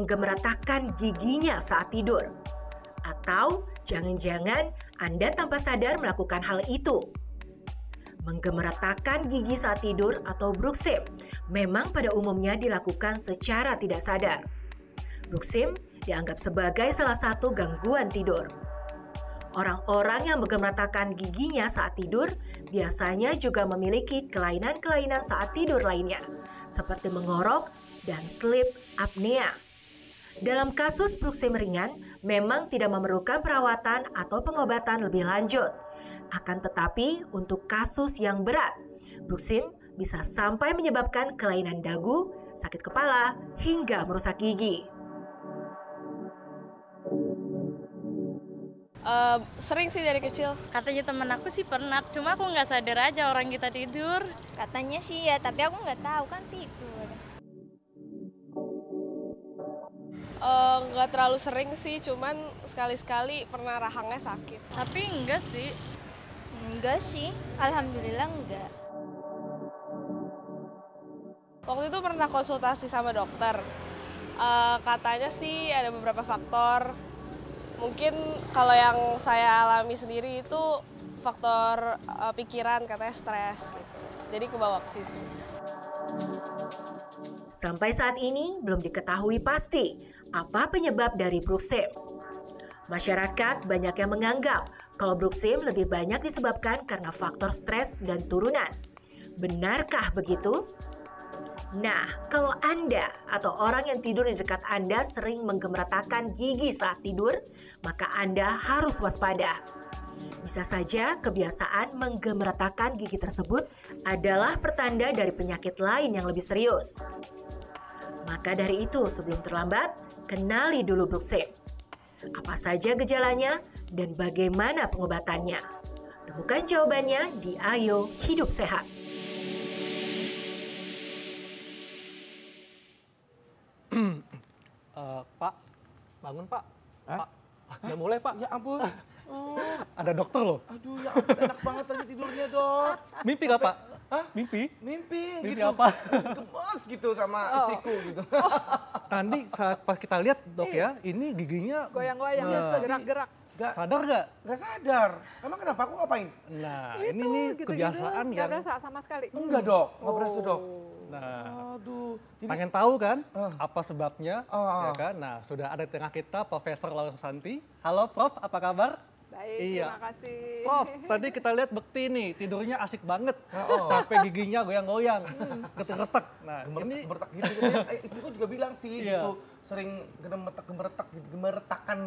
menggemertakkan giginya saat tidur. Atau jangan-jangan Anda tanpa sadar melakukan hal itu. Menggemertakkan gigi saat tidur atau bruxism memang pada umumnya dilakukan secara tidak sadar. Bruxism dianggap sebagai salah satu gangguan tidur. Orang-orang yang menggemertakkan giginya saat tidur biasanya juga memiliki kelainan-kelainan saat tidur lainnya, seperti mengorok dan sleep apnea. Dalam kasus bruxism ringan, memang tidak memerlukan perawatan atau pengobatan lebih lanjut. Akan tetapi, untuk kasus yang berat, bruxism bisa sampai menyebabkan kelainan dagu, sakit kepala, hingga merusak gigi. Sering sih dari kecil. Katanya temen aku sih pernah, cuma aku nggak sadar aja orang kita tidur. Katanya sih ya, tapi aku nggak tahu kan tidur. Nggak terlalu sering sih, cuman sekali-sekali pernah rahangnya sakit. Tapi enggak sih. Enggak sih, alhamdulillah enggak. Waktu itu pernah konsultasi sama dokter. Katanya sih ada beberapa faktor. Mungkin kalau yang saya alami sendiri itu faktor pikiran, katanya stres gitu. Jadi kebawa ke situ. Sampai saat ini belum diketahui pasti apa penyebab dari bruxism. Masyarakat banyak yang menganggap kalau bruxism lebih banyak disebabkan karena faktor stres dan turunan. Benarkah begitu? Nah, kalau Anda atau orang yang tidur di dekat Anda sering menggemertakkan gigi saat tidur, maka Anda harus waspada. Bisa saja kebiasaan menggemertakkan gigi tersebut adalah pertanda dari penyakit lain yang lebih serius. Maka dari itu, sebelum terlambat, kenali dulu bruxism. Apa saja gejalanya dan bagaimana pengobatannya? Temukan jawabannya di Ayo Hidup Sehat. Pak, bangun Pak. Hah? Pak, udah mulai Pak. Ya ampun. Oh, Ada dokter loh. aduh ya ampun, enak banget tadi tidurnya, Dok. Mimpi gak Pak? Hah? Mimpi? Mimpi Mimpi gitu. apa? Gemes gitu sama istriku gitu. Tadi saat pas kita lihat dok ya, ini giginya Goyang-goyang, Iya, tadi. gerak-gerak. sadar gak? Gak sadar. Emang kenapa? Aku ngapain? Nah, Itu ini nih gitu-gitu, kebiasaan nggak yang... berasa sama sekali. Enggak, Dok. Nggak berasa, Dok. Nah, Aduh. Jadi, pengen tahu kan Ah. apa sebabnya? Ah. Ya kan? Nah, sudah ada di tengah kita Profesor Laura Susanti. Halo Prof, apa kabar? Baik, Iya. terima kasih. Prof, tadi kita lihat Bekti nih, tidurnya asik banget. Oh. Sampai giginya goyang-goyang, getek-getek. Nah, ini gemertak gitu. Katanya, istriku juga bilang sih Iya. gitu. Sering gemertak gitu. Gemertakan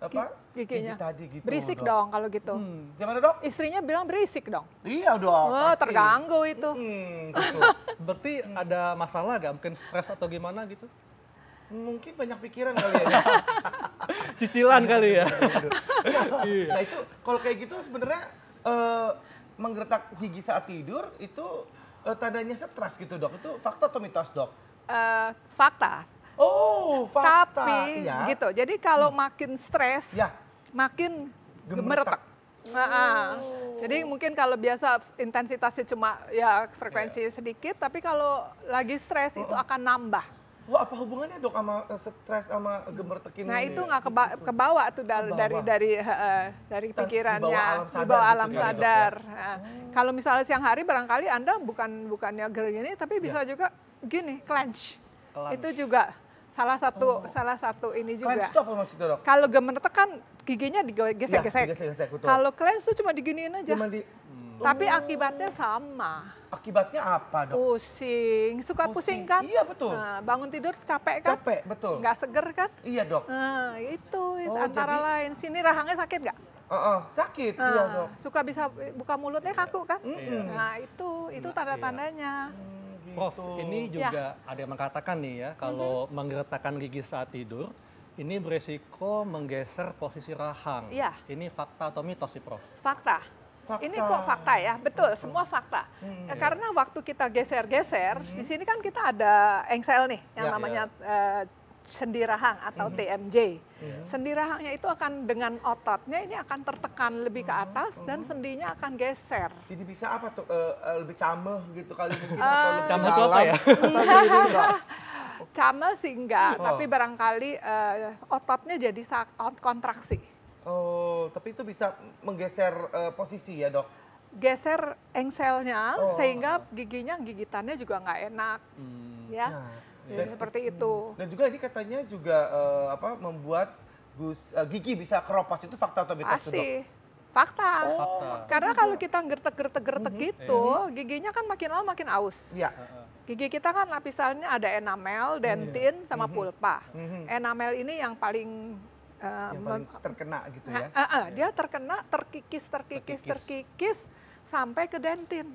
apa? Giginya. Gigi tadi gitu. Berisik Dok. dong kalau gitu. Gimana, Dok? Istrinya bilang berisik dong. Iya, Dok. Oh, pasti. terganggu itu. Gitu. berarti ada masalah gak? Mungkin stres atau gimana gitu? Mungkin banyak pikiran kali ya. Cicilan kali ya? Nah itu kalau kayak gitu sebenarnya menggertak gigi saat tidur itu tandanya stres gitu, Dok. Itu fakta atau mitos, Dok? Fakta. Oh, fakta. Tapi ya. gitu. Jadi kalau makin stres, Ya. makin Gemertak. gemeretak. Jadi mungkin kalau biasa intensitasnya cuma ya frekuensi sedikit, tapi kalau lagi stres itu akan nambah. Wah, apa hubungannya, Dok, sama stres sama gemertekin? Nah itu nggak kebawa tuh dari pikirannya, di bawah alam sadar di bawah alam gitu kan ya, Dok, ya? sadar. Nah, kalau misalnya siang hari barangkali Anda bukannya gini, tapi bisa juga gini, clench. Clench. Itu juga salah satu ini juga. Cleanse itu apa maksudnya, Dok? Kalau gemeretak kan giginya digesek-gesek. Ya, digesek-gesek, betul. Kalau clench itu cuma diginiin aja. Cuma Tapi akibatnya sama. akibatnya apa, Dok? Pusing, suka pusing kan? Iya, betul. Nah, bangun tidur capek kan? Capek, betul. Nggak seger kan? Iya, Dok. Nah, itu Oh, antara jadi- lain. Sini rahangnya sakit nggak? Sakit, Nah, iya, Dok. suka bisa buka mulutnya kaku kan? Mm-mm. Nah, itu tanda-tandanya. Prof, Gitu. ini juga ada yang mengatakan nih ya, kalau menggeretakkan gigi saat tidur, ini beresiko menggeser posisi rahang. Iya. Ini fakta atau mitos sih, Prof? Fakta. Fakta. Ini kok fakta ya? Betul, semua fakta. Ya, karena waktu kita geser-geser, di sini kan kita ada engsel nih, yang Ya, namanya sendi rahang atau TMJ. Sendi rahangnya itu akan dengan ototnya ini akan tertekan lebih ke atas dan sendinya akan geser. Jadi bisa apa tuh? Lebih cameh gitu kali mungkin atau lebih Cameh itu dalam? apa ya? Atau lebih enggak? Cama sih enggak, tapi barangkali ototnya jadi kontraksi. Oh, tapi itu bisa menggeser posisi ya, Dok? Geser engselnya sehingga gigitannya juga nggak enak, ya. Nah, Jadi seperti itu. Dan juga ini katanya juga membuat gigi bisa keropos, itu fakta atau mitos tuh, Dok? Pasti. Fakta. Karena kalau kita gertek gitu, giginya kan makin lama makin aus. Iya. Gigi kita kan lapisannya ada enamel, dentin, sama pulpa. Enamel ini yang paling Yang paling terkena gitu ya. dia terkena, terkikis sampai ke dentin.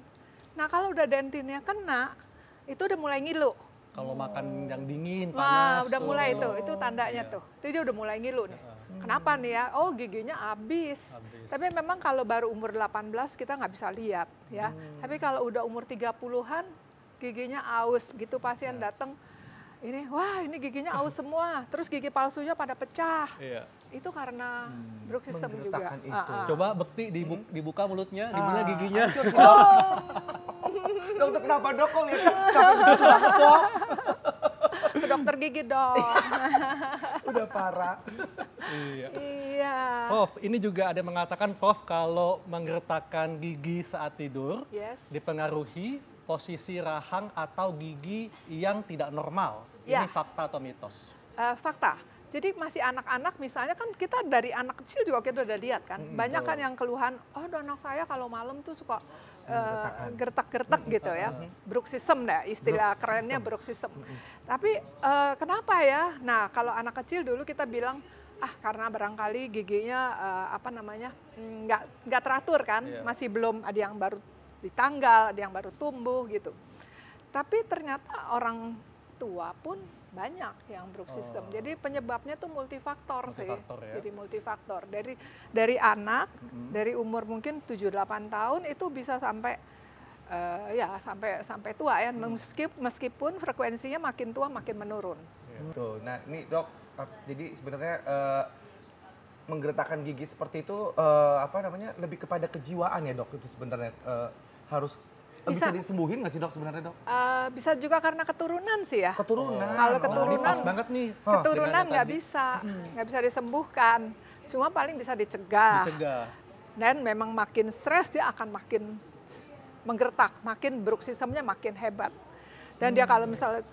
Nah kalau udah dentinnya kena, itu udah mulai ngilu. Kalau makan yang dingin, Wah, panas. udah mulai itu tandanya tuh. Itu dia udah mulai ngilu nih. Kenapa nih ya? Oh giginya habis. Tapi memang kalau baru umur 18 kita nggak bisa lihat ya. Tapi kalau udah umur 30-an giginya aus. Begitu pasien datang, wah ini giginya aus semua. Terus gigi palsunya pada pecah. Iya. Itu karena bruxism juga. Menggertakkan itu. Coba Bekti dibuka mulutnya, dimana giginya. Hancur sih, Dok. Dokter kenapa, Dok? Kok lihat sampai begitu banget, Dok? Ke dokter gigi dong. Udah parah. Iya. Iya. Prof, ini juga ada yang mengatakan, Prof, kalau menggertakkan gigi saat tidur Yes. dipengaruhi posisi rahang atau gigi yang tidak normal. Ya. Ini fakta atau mitos? Fakta. Jadi masih anak-anak misalnya kan kita dari anak kecil juga kita udah lihat kan. Banyak kan yang keluhan, oh anak saya kalau malam tuh suka gertak-gertak gitu ya. Bruxism deh, istilah kerennya bruxism. Tapi kenapa ya? Nah kalau anak kecil dulu kita bilang, karena barangkali giginya nggak teratur kan. Masih belum, ada yang baru ditanggal, ada yang baru tumbuh gitu. Tapi ternyata orang tua pun banyak yang bruxism. Jadi penyebabnya tuh multifaktor sih. Ya. Jadi multifaktor. Dari anak, dari umur mungkin 7-8 tahun itu bisa sampai sampai tua ya. Meskipun frekuensinya makin tua makin menurun. Tuh, nah ini Dok, jadi sebenarnya menggertakkan gigi seperti itu lebih kepada kejiwaan ya, Dok, itu sebenarnya harus bisa disembuhin nggak sih, Dok, sebenarnya, Dok? Bisa juga karena keturunan sih ya. Keturunan. Kalau Ini keturunan, pas banget nih. keturunan dengan nggak tadi. bisa disembuhkan. Cuma paling bisa dicegah. Dan memang makin stres dia akan makin menggertak, makin bruxismnya makin hebat. Dan dia kalau misalnya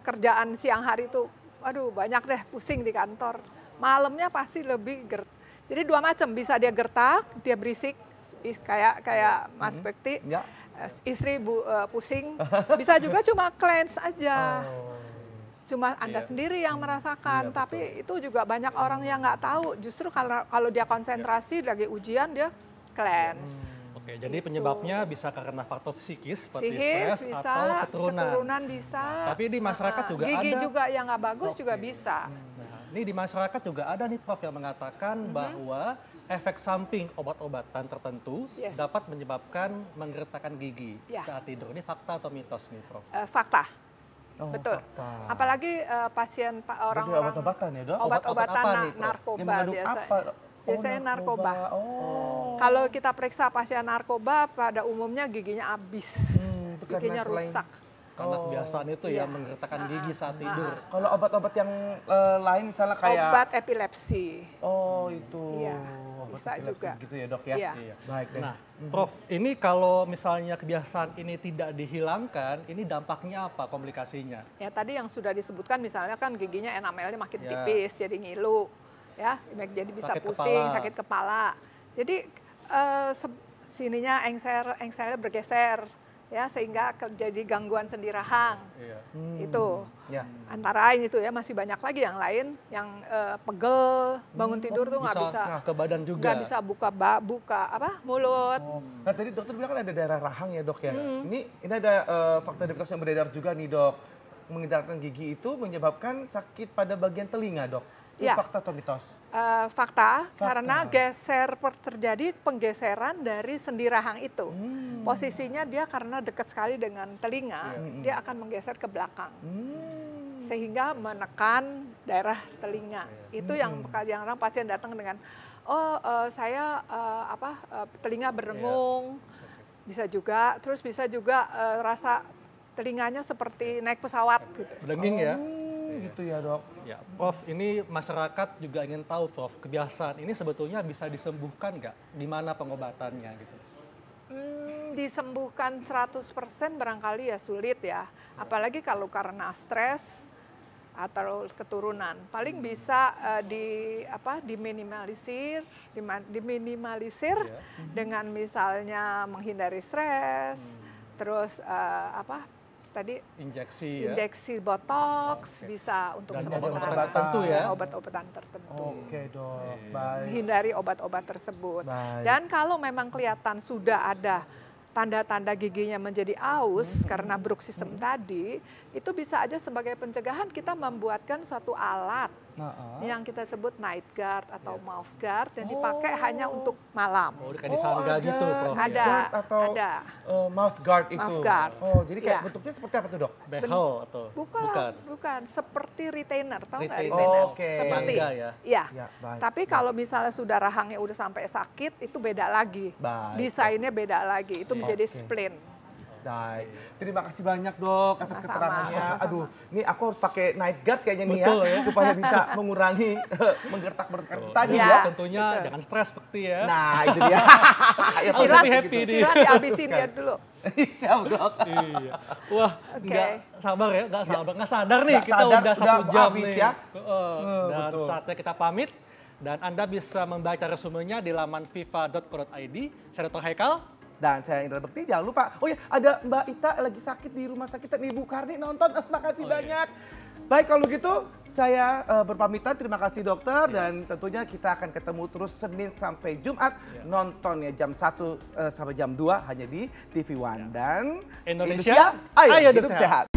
kerjaan siang hari itu, aduh banyak deh pusing di kantor. Malamnya pasti lebih Jadi dua macam, bisa dia gertak, dia berisik kayak Mas Bekti. Ya. Istri pusing, bisa juga cuma cleanse aja. Cuma Anda sendiri yang merasakan, tapi itu juga banyak orang yang nggak tahu. Justru kalau dia konsentrasi lagi ujian dia cleanse. Oke, jadi penyebabnya bisa karena faktor psikis seperti Psikis stres bisa, atau keturunan. bisa. Tapi di masyarakat juga gigi ada. juga yang nggak bagus juga bisa. Nah, ini di masyarakat juga ada nih, Prof, yang mengatakan bahwa efek samping obat-obatan tertentu dapat menyebabkan menggertakkan gigi saat tidur. Ini fakta atau mitos nih, Prof? Fakta. Oh, Betul. fakta. Apalagi pasien orang-orang obat-obatan ya, Dok? obat-obatan apa nih, Prof? narkoba Yang mengandung biasa. apa? Biasanya narkoba. Oh. Kalau kita periksa pasien narkoba, pada umumnya giginya habis, Itu karena giginya selain- rusak. Karena kebiasaan itu Iya. ya menggertakkan gigi saat tidur. Kalau obat-obat yang lain misalnya kayak Obat epilepsi. Oh, itu. Iya, Obat bisa epilepsi juga. gitu ya, Dok ya. Iya. Baik deh. Nah, Prof, ini kalau misalnya kebiasaan ini tidak dihilangkan, ini dampaknya apa komplikasinya? Ya tadi yang sudah disebutkan misalnya kan giginya enamelnya makin Ya. tipis, jadi ngilu, ya, jadi bisa Sakit pusing, kepala. sakit kepala. Jadi sininya engselnya bergeser, ya sehingga jadi gangguan sendi rahang. Iya. Itu Ya. antara lain itu ya, masih banyak lagi yang lain yang pegel, bangun tidur tuh nggak bisa ke badan juga. nggak bisa buka mulut. Nah, tadi dokter bilang kan ada daerah rahang ya, Dok ya. Ini ada fakta mitos yang beredar juga nih, Dok. Menggertakkan gigi itu menyebabkan sakit pada bagian telinga, Dok. Itu Ya. fakta atau mitos? Fakta, karena terjadi penggeseran dari sendi rahang itu. Posisinya dia karena dekat sekali dengan telinga, dia akan menggeser ke belakang. Sehingga menekan daerah telinga. Itu yang kadang-kadang pasien datang dengan, saya telinga berdengung. Bisa juga, terus bisa juga rasa telinganya seperti naik pesawat gitu. Berdenging ya. Gitu ya dok. Ya, Prof, ini masyarakat juga ingin tahu, Prof, kebiasaan ini sebetulnya bisa disembuhkan nggak? Di mana pengobatannya gitu? Disembuhkan 100% barangkali ya sulit ya. Apalagi kalau karena stres atau keturunan. Paling bisa diminimalisir dengan misalnya menghindari stres, terus injeksi botox bisa untuk obat tertentu ya. Obat-obatan tertentu. Oke dok, baik. Hindari obat-obat tersebut. Baik. Dan kalau memang kelihatan sudah ada tanda-tanda giginya menjadi aus karena bruxism tadi, itu bisa aja sebagai pencegahan kita membuatkan suatu alat yang kita sebut night guard atau mouth guard yang dipakai hanya untuk malam. Oh, kayak di sangga gitu, Prof. Ada. Mouth guard itu. Mouth guard. Oh, jadi kayak bentuknya seperti apa tuh dok? Behel atau bukan. Seperti retainer, tahu nggak Retainer. retainer? Oke. Seperti. Ya. Iya. Ya, baik. Tapi kalau misalnya sudah rahangnya udah sampai sakit, itu beda lagi. Baik. Desainnya beda lagi. Itu menjadi splint. Baik. Terima kasih banyak dok atas Sama-sama. keterangannya. Aduh, ini aku harus pakai night guard kayaknya nih Betul, ya, supaya bisa mengurangi menggertak-gertak tadi Ya, ya. tentunya jangan stres seperti ya. Nah, itu dia. Ayo, Cilat happy nih. Cilat dihabisin dia dulu. Siap dok. Iya. Wah, nggak sabar ya, nggak sadar nih Nggak kita sadar, udah 1 udah jam habis nih. ya. Dan betul. saatnya kita pamit. Dan Anda bisa membaca resumenya di laman viva.co.id. Saya Dr. Haikal. Dan saya Indra Bekti, jangan lupa. Oh ya, ada Mbak Ita lagi sakit di rumah sakit. Ibu Karni nonton, makasih banyak. Baik, kalau gitu saya berpamitan. Terima kasih dokter. Dan tentunya kita akan ketemu terus Senin sampai Jumat. Nonton ya jam 1 sampai jam 2 hanya di TV One. Dan Indonesia, ayo hidup sehat.